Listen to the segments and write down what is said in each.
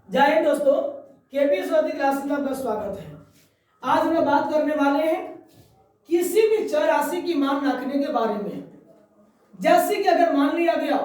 जय हिंद दोस्तों, KP Swati class में आपका स्वागत है। आज हम बात करने वाले हैं किसी भी चर राशि की मान रखने के बारे में। जैसे कि अगर मान लिया गया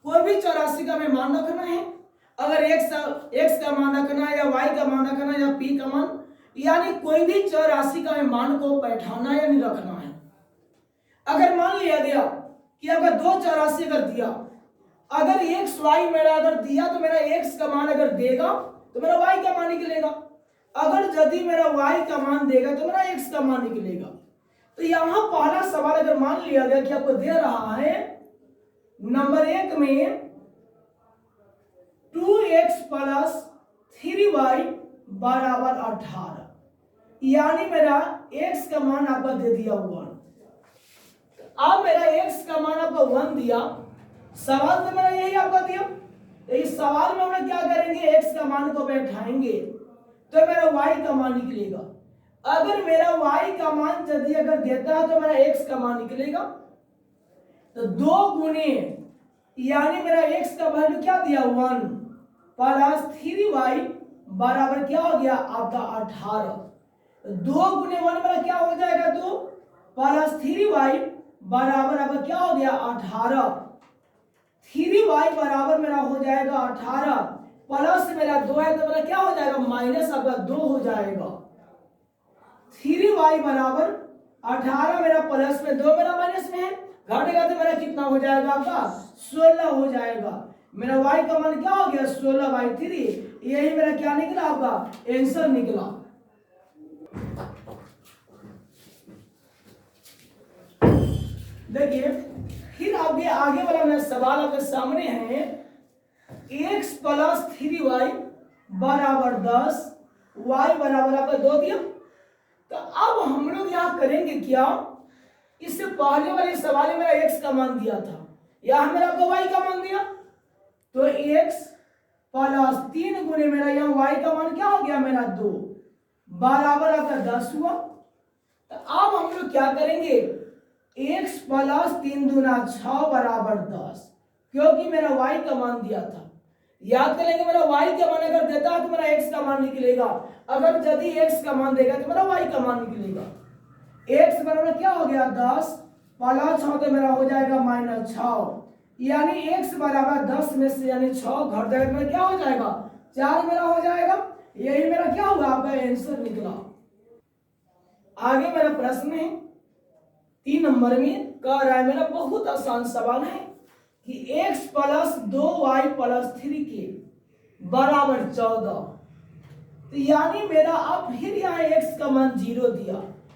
कोई भी चर राशि का हमें मान रखना है, अगर x का मान रखना है या y का मान रखना है या p का मान, यानी कोई भी चर राशि का हमें मान को बैठाना या नहीं रखना है। अगर मान लिया गया कि अगर दो चर राशि अगर दिया, अगर x y मेरा अगर दिया तो मेरा x का मान अगर देगा तो मेरा y का मान निकलेगा, अगर यदि मेरा y का मान देगा तो मेरा x का मान निकलेगा। तो यहां पहला सवाल अगर मान लिया गया कि आपको दे रहा है नंबर 1 में 2x प्लस 3y बराबर 18, यानी मेरा x का मान आपका दे दिया 1। अब मेरा x का मान आपका 1 दिया, सवाल तो मेरा यही आपका दिया। तो इस सवाल में हम लोग क्या करेंगे, x का मान को बैठाएंगे तो मेरा y का मान निकलेगा। अगर मेरा y का मान यदि अगर देता है तो मेरा x का मान निकलेगा। तो 2 गुने यानी मेरा x का वैल्यू क्या दिया 1 प्लस 3y बराबर क्या हो गया आपका 18। 2 गुने 1 मेरा क्या हो जाएगा, तो प्लस 3y बराबर आपका क्या हो गया 18। 3y बराबर मेरा हो जाएगा 18, प्लस मेरा 2 है तो मेरा क्या हो जाएगा माइनस आपका 2 हो जाएगा। 3y बराबर 18 मेरा प्लस में 2 मेरा माइनस में है, घटेगा तो मेरा कितना हो जाएगा आपका 16 हो जाएगा। मेरा y का मान क्या हो गया 16/3, यही मेरा क्या निकला आपका आंसर निकला। देखिए फिर आगे वाला मेरा सवाल आपके सामने है, x प्लस 3y बराबर 10, y बराबर आपका 2 दिया। तो अब हम लोग यहाँ करेंगे क्या, इससे पहले वाले सवाल में मेरा x का मान दिया था, यहाँ मेरा आपका y का मान दिया, तो x प्लस 3 गुने मेरा यहाँ y का मान क्या हो गया मेरा 2 बराबर आपका 10 हुआ। तो अब हम लोग क्या करेंगे, x प्लस 3 दूना 6 बराबर 10, क्योंकि मेरा y का मान दिया था। याद करेंगे मेरा y का मान अगर देता है तो मेरा x का मान निकलेगा, अगर यदि x का मान देगा तो मेरा y का मान निकलेगा। x बराबर क्या हो गया 10 प्लस 6 तो मेरा हो जाएगा माइनस 6, यानी x बराबर 10 में से यानी 6 घट जाएगा, मेरा क्या हो जाएगा 4 मेरा हो जाएगा। यही मेरा क्या होगा आपका आंसर निकला। आगे मेरा प्रश्न है 3 नंबर में, कह रहा है मेरा बहुत आसान सवाल है कि x प्लस 2y प्लस 3 के बराबर 14। तो यानी मेरा अब फिर यहाँ x का मान 0 दिया,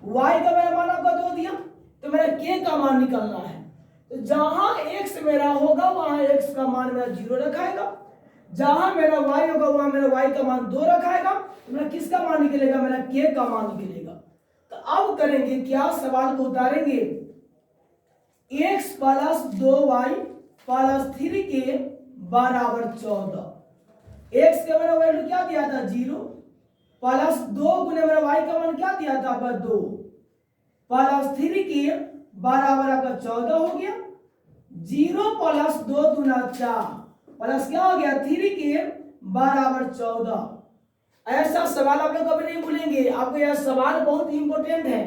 y का मेरा मान आपका 2 दिया, तो मेरा k का मान निकलना है। तो जहां x मेरा होगा वहां x का मान मेरा 0 रखाएगा, जहां मेरा y होगा वहां मेरा y का मान 2 रखाएगा, तो मेरा किसका मान निकलेगा, मेरा k का मान निकलेगा। तो अब करेंगे क्या, सवाल को उतारेंगे, x प्लस 2y प्लस 3 के बराबर 14। x का मेरा वैल्यू क्या दिया था 0, प्लस 2 गुने मेरा y का मान क्या दिया था आपका 2 प्लस 3 के बराबर आपका 14 हो गया। 0 प्लस 2 दूना 4 प्लस क्या हो गया 3 के बराबर 14। ऐसा सवाल आप लोग कभी नहीं भूलेंगे, आपको यह सवाल बहुत इंपॉर्टेंट है,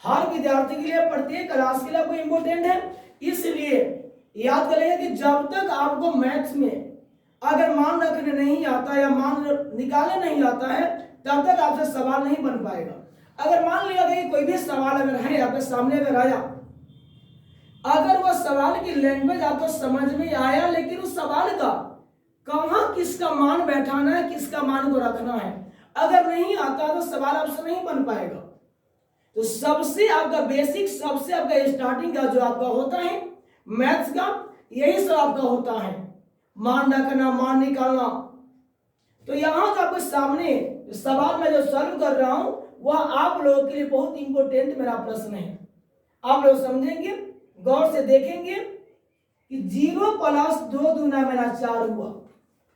हर विद्यार्थी के लिए, प्रत्येक क्लास के लिए आपको इंपॉर्टेंट है। इसलिए याद करेंगे कि जब तक आपको मैथ्स में अगर मान रखने नहीं आता या मान निकालने नहीं आता है तब तक आपसे सवाल नहीं बन पाएगा। अगर मान लिया कि कोई भी सवाल अगर है आपके सामने अगर आया, अगर वह सवाल की लैंग्वेज आपको समझ में आया लेकिन उस सवाल का कहाँ किसका मान बैठाना है, किसका मान को रखना है, अगर नहीं आता तो सवाल आपसे नहीं बन पाएगा। तो सबसे आपका बेसिक, सबसे आपका स्टार्टिंग का जो आपका होता है मैथ्स का, यही सब आपका होता है, मान रखना, मान निकालना। तो यहाँ जो आपके सामने सवाल में जो सॉल्व कर रहा हूं वह आप लोगों के लिए बहुत इंपॉर्टेंट मेरा प्रश्न है। आप लोग समझेंगे, गौर से देखेंगे कि 0 प्लस 2 दूना मेरा 4 हुआ,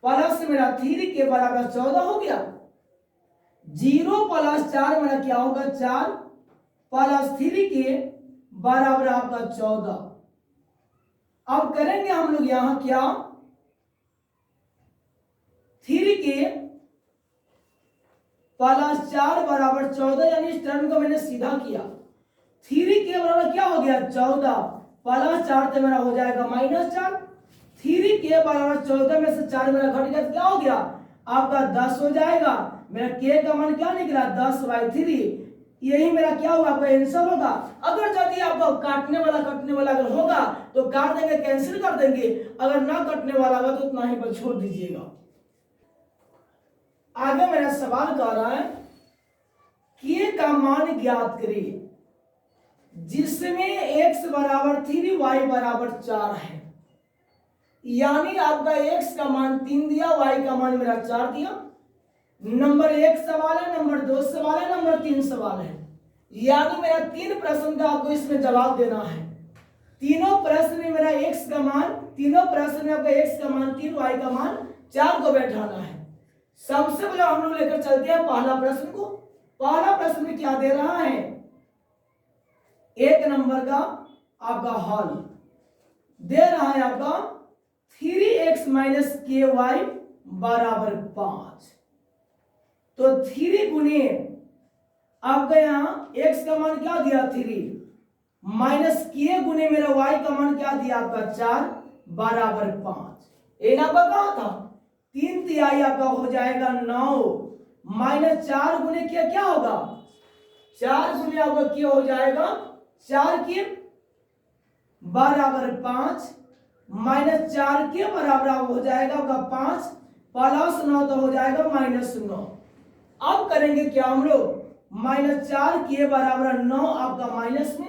प्लस मेरा 3 के बराबर 14 हो गया। 0 प्लस 4 मेरा क्या होगा 4 प्लस 3 के बराबर आपका 14। अब करेंगे हम लोग यहां क्या, 3 के प्लस 4 बराबर 14, यानी इस टर्म को मैंने सीधा किया। 3 के बराबर क्या हो गया 14 प्लस 4 तो मेरा हो जाएगा -4। 3 के बराबर 14 में से 4 मेरा घट गया तो क्या हो गया आपका 10 हो जाएगा। मेरा के का मान क्या निकला 10/3। यही मेरा क्या हुआ आपका आंसर होगा। अगर यदि आपका काटने वाला अगर होगा तो काट देंगे, कैंसिल कर देंगे। अगर ना कटने वाला होगा तो उतना ही पर छोड़ दीजिएगा। आगे मेरा सवाल कह रहा है के का मान ज्ञात करिए जिसमें x बराबर 3 y बराबर 4 है। यानी आपका x का मान 3 दिया, y का मान मेरा 4 दिया। नंबर 1 सवाल है, नंबर 2 सवाल है, नंबर 3 सवाल है। यानी मेरा 3 प्रश्न का आपको इसमें जवाब देना है। तीनों प्रश्न में मेरा x का मान, तीनों प्रश्न में आपका x का मान 3 y का मान 4 को बैठाना है। सबसे पहले हम लोग लेकर चलते हैं पहला प्रश्न को। पहला प्रश्न में क्या दे रहा है 1 नंबर का आपका हल दे रहा है आपका 3x - ky बराबर 5। तो 3 गुने आपका यहाँ x का मान क्या दिया 3 माइनस k गुने मेरा y का मान क्या दिया आपका 4 बराबर 5। ये आपका कहा था 3 तिहाई आपका हो जाएगा 9 माइनस 4 गुने क्या होगा 4 गुने आपका क्या हो जाएगा 4 के बराबर 5 माइनस 4 के बराबर हो जाएगा आपका 5 प्लस 9 तो हो जाएगा -9। अब करेंगे क्या हम लोग -4 के बराबर 9 आपका माइनस में,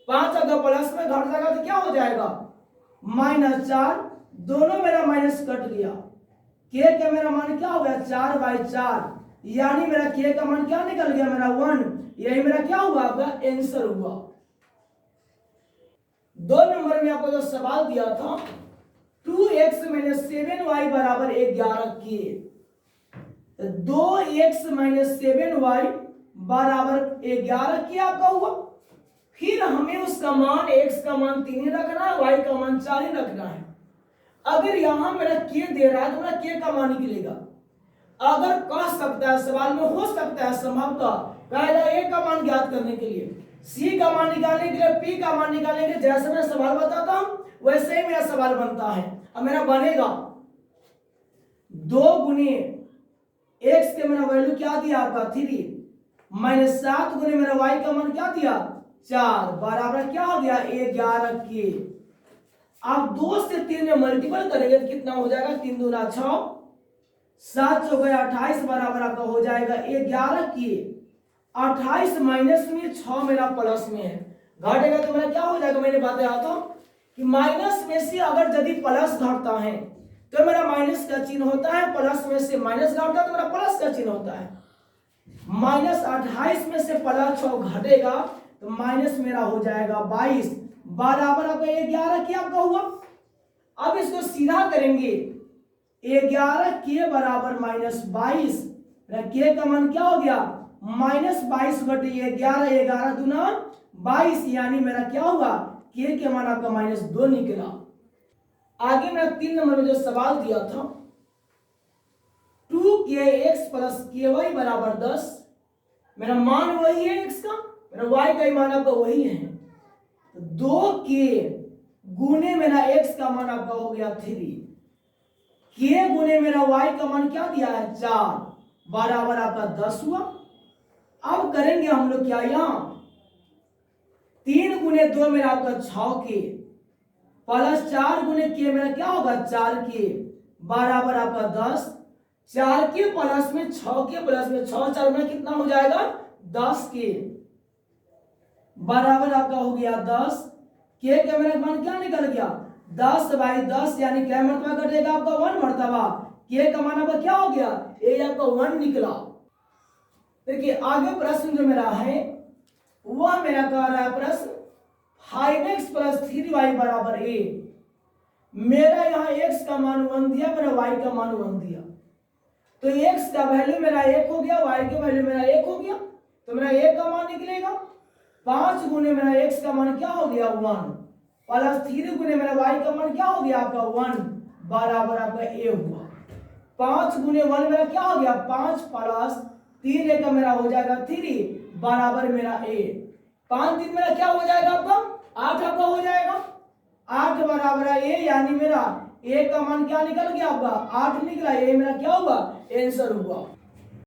5 अगर प्लस में घट जाएगा तो क्या हो जाएगा -4। दोनों मेरा माइनस कट गया। के का मेरा मान क्या हो गया 4/4, यानी मेरा के का मान क्या निकल गया मेरा 1। यही मेरा क्या हुआ आपका आंसर हुआ। 2 नंबर में आपको जो सवाल दिया था 2x - 7y बराबर 11 के। 2x - 7y बराबर 11 के आपका हुआ। फिर हमें उसका मान x का मान 3 ही रखना है, y का मान 4 ही रखना है। अगर यहां मेरा k दे रहा है तो मेरा k का मान निकलेगा। अगर कह सकता है सवाल में हो सकता है संभवतः कहेगा a का मान ज्ञात करने के लिए, c का मान निकालने के लिए, p का मान निकालने के लिए। जैसे मैं सवाल बताता हूं वैसे ही मेरा सवाल बनता है। अब मेरा बनेगा 2 गुने x के मेरा वैल्यू क्या दिया आपका 3 माइनस 7 गुने मेरा y का मान क्या दिया 4 बराबर क्या हो गया 11 के। आप 2 से 3 में मल्टीपल करेंगे तो कितना हो जाएगा 3 दूना 6, 7 हो गया 28 बराबर आपका हो जाएगा 11 के। 28 माइनस में 6 मेरा प्लस में है, घटेगा तो मेरा क्या हो जाएगा। मैंने बात आता हूं कि माइनस में से अगर यदि प्लस घटता है तो मेरा माइनस का चिन्ह होता है, प्लस में से माइनस घटता है तो मेरा प्लस का चिन्ह होता है। -28 में से प्लस 6 घटेगा तो माइनस मेरा हो जाएगा 22 बराबर आपका 11 के आपका हुआ। अब इसको सीधा करेंगे 11 के बराबर -22, के का मान क्या हो गया -22 बटे 11, 11 दूना 22, यानी मेरा क्या हुआ के मान आपका -2 निकला। आगे मेरा 3 नंबर में जो सवाल दिया था 2kx + ky बराबर 10। मेरा मान वही है x का, मेरा y का मान आपका वही है। 2k गुने मेरा x का मान आपका हो गया 3, k गुने मेरा y का मान क्या दिया है 4 बराबर आपका 10 हुआ। अब करेंगे हम लोग क्या यहां 3 गुने 2 मेरा आपका 6k प्लस 4 गुने k मेरा क्या होगा 4k बराबर आपका 10। 4k प्लस में 6k प्लस में 6 4 में कितना हो जाएगा 10k बराबर आपका हो गया 10। k का मेरा मान क्या निकल गया 10/10, यानी क्या मरतबा घटेगा आपका 1 मरतबा। k का मान आपका क्या हो गया ये आपका 1 निकला। देखिए आगे प्रश्न जो मेरा है वह मेरा कह रहा है प्रश्न 5x + 3y बराबर a। मेरा यहाँ x का मान 1 दिया, मेरा y का मान 1 दिया, तो x का वैल्यू मेरा 1 हो गया, y का वैल्यू मेरा 1 हो गया, तो मेरा 1 का मान निकलेगा। 5 गुने मेरा x का मान क्या हो गया 1 प्लस 3 गुने मेरा y का मान क्या हो गया आपका 1 बराबर आपका a हुआ। 5 गुने 1 मेरा क्या हो गया 5 प्लस 3 एक मेरा हो जाएगा 3 बराबर मेरा a। 5 3 मेरा क्या हो जाएगा आपका 8 आपका हो जाएगा 8 बराबर है a, यानी मेरा a का मान क्या निकल गया आपका 8 निकला। ये मेरा क्या हुआ आंसर हुआ।